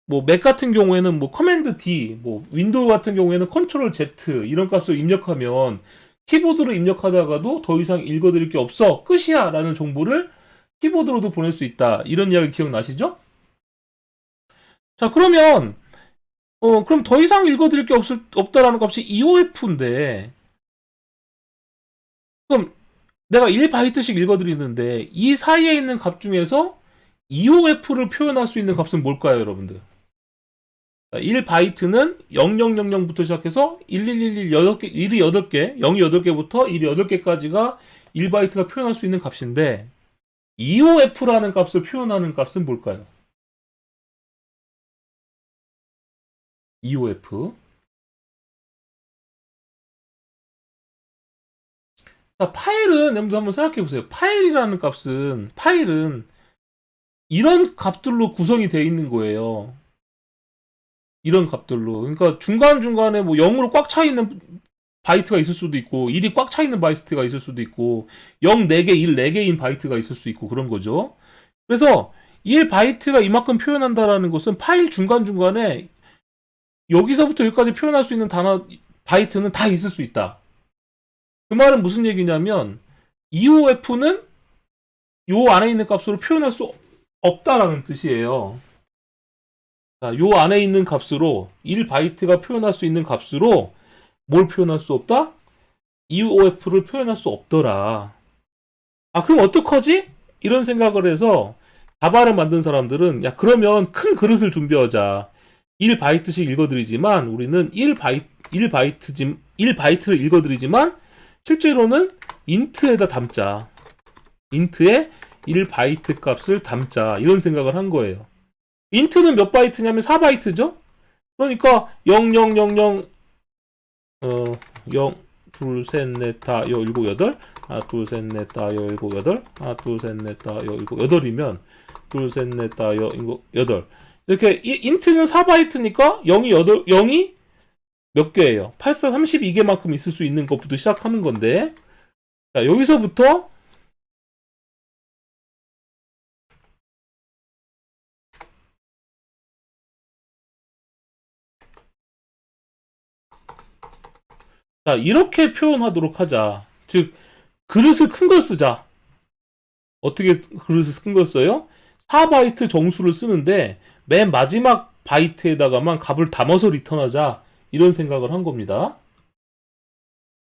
뭐 맥 같은 경우에는 뭐 커맨드 D, 뭐 윈도우 같은 경우에는 컨트롤 Z 이런 값을 입력하면 키보드로 입력하다가도 더 이상 읽어드릴 게 없어 끝이야 라는 정보를 키보드로도 보낼 수 있다. 이런 이야기 기억나시죠? 자, 그러면 그럼 더 이상 읽어드릴 게 없다라는 값이 EOF인데 그럼 내가 1바이트씩 읽어드리는데 이 사이에 있는 값 중에서 EOF를 표현할 수 있는 값은 뭘까요, 여러분들? 1바이트는 0000부터 시작해서 1111 8개, 1이 8개, 0이 8개부터 1이 8개까지가 1바이트가 표현할 수 있는 값인데 EOF라는 값을 표현하는 값은 뭘까요? EOF. 자, 파일은 여러분들 한번 생각해 보세요. 파일은 이런 값들로 구성이 되어 있는 거예요. 이런 값들로. 그러니까 중간중간에 뭐 0으로 꽉 차 있는 바이트가 있을 수도 있고 1이 꽉 차 있는 바이트가 있을 수도 있고 0 4개, 1 4개인 바이트가 있을 수 있고 그런 거죠. 그래서 1바이트가 이만큼 표현한다라는 것은 파일 중간중간에 여기서부터 여기까지 표현할 수 있는 단어 바이트는 다 있을 수 있다. 그 말은 무슨 얘기냐면 EOF는 요 안에 있는 값으로 표현할 수 없다라는 뜻이에요. 자, 요 안에 있는 값으로 1바이트가 표현할 수 있는 값으로 뭘 표현할 수 없다? EOF를 표현할 수 없더라. 아, 그럼 어떡하지? 이런 생각을 해서 자바를 만든 사람들은 야, 그러면 큰 그릇을 준비하자. 1바이트씩 읽어드리지만 우리는 1바이트를 읽어드리지만 실제로는 인트에다 담자. 인트에 1바이트 값을 담자. 이런 생각을 한 거예요. 인트는 몇 바이트냐면 4바이트죠? 그러니까 0000 0 둘, 셋, 넷, 다, 여, 일곱, 여덟. 하나, 둘, 셋, 넷, 다, 여, 일곱, 여덟. 하나, 둘, 셋, 넷, 다, 여, 일곱, 여덟이면 둘, 셋, 넷, 다, 여, 일곱, 여덟. 이렇게 인트는 4바이트니까 0이 몇 개예요? 84, 32개만큼 있을 수 있는 것부터 시작하는 건데 자, 여기서부터 자, 이렇게 표현하도록 하자. 즉 그릇을 큰 걸 쓰자. 어떻게 그릇을 큰 걸 써요? 4바이트 정수를 쓰는데 맨 마지막 바이트에다가만 값을 담아서 리턴하자. 이런 생각을 한 겁니다.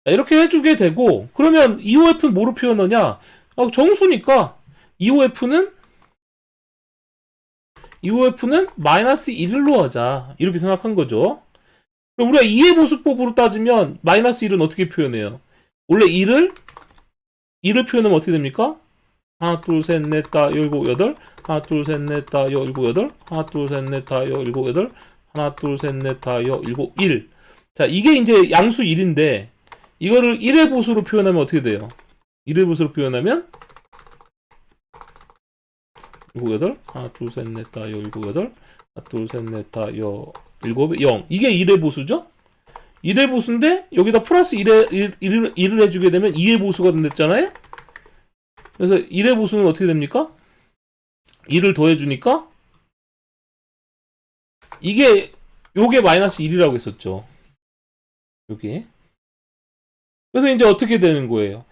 자, 이렇게 해주게 되고 그러면 EOF는 뭐로 표현하냐? 정수니까 EOF는 마이너스 1로 하자. 이렇게 생각한 거죠. 그럼 우리가 2의 보수법으로 따지면 마이너스 1은 어떻게 표현해요? 원래 1을 표현하면 어떻게 됩니까? 하나, 둘, 셋, 넷, 다, 열고, 여덟. 하나, 둘, 셋, 넷, 다, 여, 일곱, 여덟. 하나, 둘, 셋, 넷, 다, 여, 일곱, 여덟. 하나, 둘, 셋, 넷, 다, 여, 일곱, 1. 자, 이게 이제 양수 1인데, 이거를 1의 보수로 표현하면 어떻게 돼요? 1의 보수로 표현하면, 일곱, 여덟. 하나, 둘, 셋, 넷, 다, 여, 일곱, 여덟. 하나, 둘, 셋, 넷, 다, 여, 일곱, 0. 이게 1의 보수죠? 1의 보수인데, 여기다 플러스 1을 해주게 되면 2의 보수가 됐잖아요? 그래서 1의 보수는 어떻게 됩니까? 1을 더해주니까 요게 마이너스 1이라고 했었죠. 요게. 그래서 이제 어떻게 되는 거예요?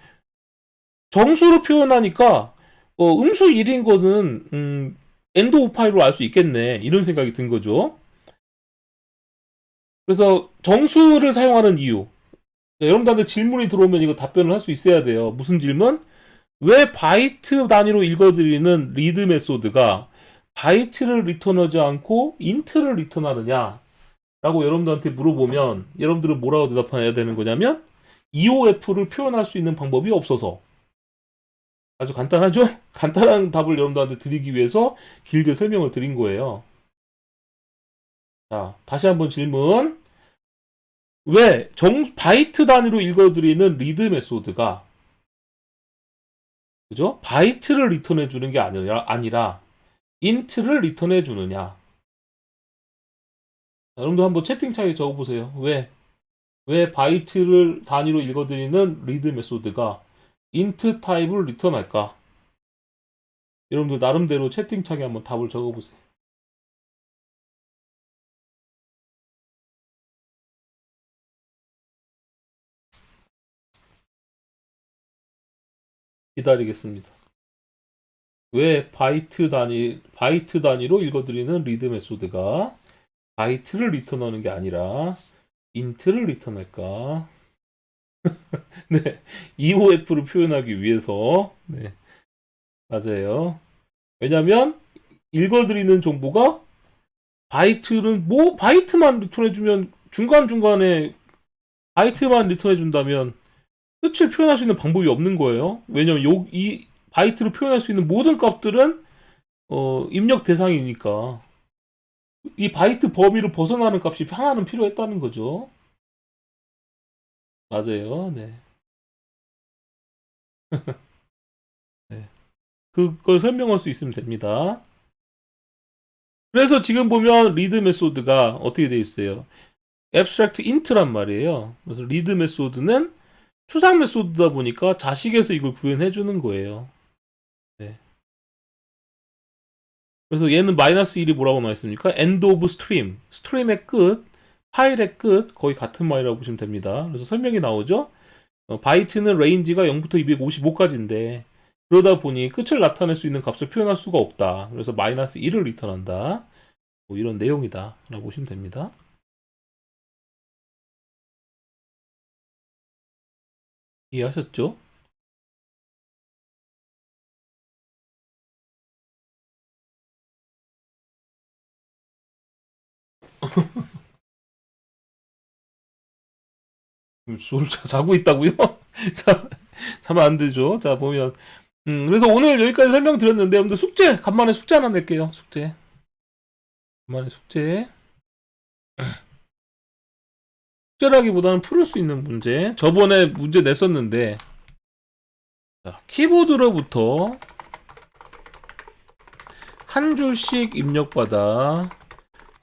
정수로 표현하니까 음수 1인 거는 엔드 오브 파이로 알 수 있겠네. 이런 생각이 든 거죠. 그래서 정수를 사용하는 이유. 여러분들한테 질문이 들어오면 이거 답변을 할 수 있어야 돼요. 무슨 질문? 왜 바이트 단위로 읽어드리는 리드 메소드가 바이트를 리턴하지 않고 인트를 리턴하느냐 라고 여러분들한테 물어보면 여러분들은 뭐라고 대답해야 되는 거냐면 EOF를 표현할 수 있는 방법이 없어서. 아주 간단하죠? 간단한 답을 여러분들한테 드리기 위해서 길게 설명을 드린 거예요. 자, 다시 한번 질문. 왜 바이트 단위로 읽어드리는 리드 메소드가 그죠? 바이트를 리턴해 주는 게 아니라 인트를 리턴해 주느냐? 여러분도 한번 채팅창에 적어보세요. 왜? 왜 바이트를 단위로 읽어드리는 리드 메소드가 int 타입을 리턴할까? 여러분들 나름대로 채팅창에 한번 답을 적어보세요. 기다리겠습니다. 왜 바이트 단위로 읽어드리는 리드 메소드가 바이트를 리턴하는 게 아니라 int를 리턴할까? 네, EOF를 표현하기 위해서. 네, 맞아요. 왜냐면 읽어드리는 정보가 바이트만 리턴해주면 중간중간에 바이트만 리턴해준다면 끝을 표현할 수 있는 방법이 없는 거예요. 왜냐면 이 바이트로 표현할 수 있는 모든 값들은 입력 대상이니까 이 바이트 범위를 벗어나는 값이 하나는 필요했다는 거죠. 맞아요. 네. 네. 그걸 설명할 수 있으면 됩니다. 그래서 지금 보면 리드 메소드가 어떻게 되어 있어요? abstract int란 말이에요. 그래서 리드 메소드는 추상 메소드다 보니까 자식에서 이걸 구현해 주는 거예요. 네. 그래서 얘는 -1이 뭐라고 나와 있습니까? end of stream. 스트림의 끝, 파일의 끝 거의 같은 말이라고 보시면 됩니다. 그래서 설명이 나오죠. 바이트는 레인지가 0부터 255까지인데 그러다 보니 끝을 나타낼 수 있는 값을 표현할 수가 없다. 그래서 -1을 리턴한다. 뭐 이런 내용이다 라고 보시면 됩니다. 이해하셨죠? 술 자고 있다고요? 자면 안 되죠. 자, 보면. 그래서 오늘 여기까지 설명드렸는데, 여러분들 간만에 숙제 하나 낼게요. 숙제. 간만에 숙제. 숙제라기보다는 풀을 수 있는 문제. 저번에 문제 냈었는데, 자, 키보드로부터 한 줄씩 입력받아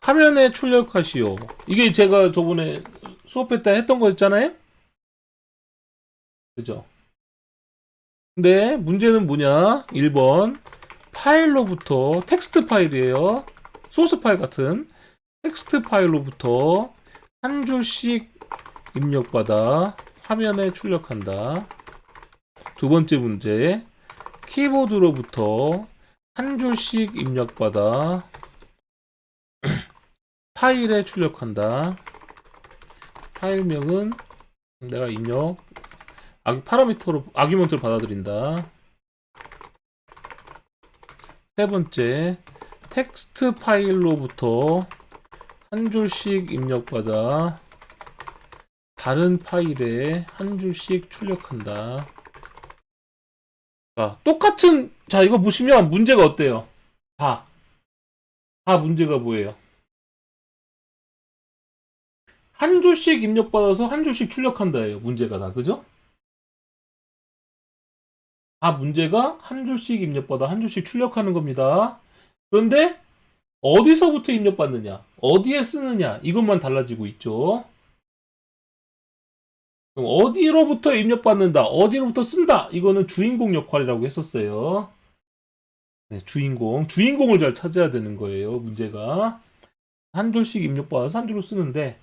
화면에 출력하시오. 이게 제가 저번에 수업할 때 했던 거였잖아요? 그죠? 근데 문제는 뭐냐? 1번 파일로부터 텍스트 파일이에요. 소스 파일 같은 텍스트 파일로부터 한 줄씩 입력받아 화면에 출력한다. 두 번째 문제 키보드로부터 한 줄씩 입력받아 파일에 출력한다. 파일명은 내가 입력 아규먼트로 받아들인다. 세 번째, 텍스트 파일로부터 한 줄씩 입력받아 다른 파일에 한 줄씩 출력한다. 자, 이거 보시면 문제가 어때요? 다 문제가 뭐예요? 한 줄씩 입력받아서 한 줄씩 출력한다예요. 문제가 다, 그죠? 문제가 한 줄씩 입력받아 한 줄씩 출력하는 겁니다. 그런데 어디서부터 입력받느냐, 어디에 쓰느냐 이것만 달라지고 있죠. 그럼 어디로부터 입력받는다, 어디로부터 쓴다 이거는 주인공 역할이라고 했었어요. 네, 주인공을 잘 찾아야 되는 거예요. 문제가 한 줄씩 입력받아서 한 줄로 쓰는데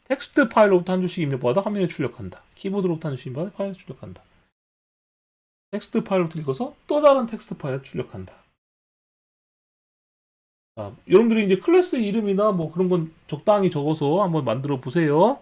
텍스트 파일로부터 한 줄씩 입력받아 화면에 출력한다. 키보드로부터 한 줄씩 입력받아 파일에 출력한다. 텍스트 파일로부터 읽어서 또 다른 텍스트 파일에 출력한다. 자, 여러분들이 이제 클래스 이름이나 뭐 그런 건 적당히 적어서 한번 만들어 보세요.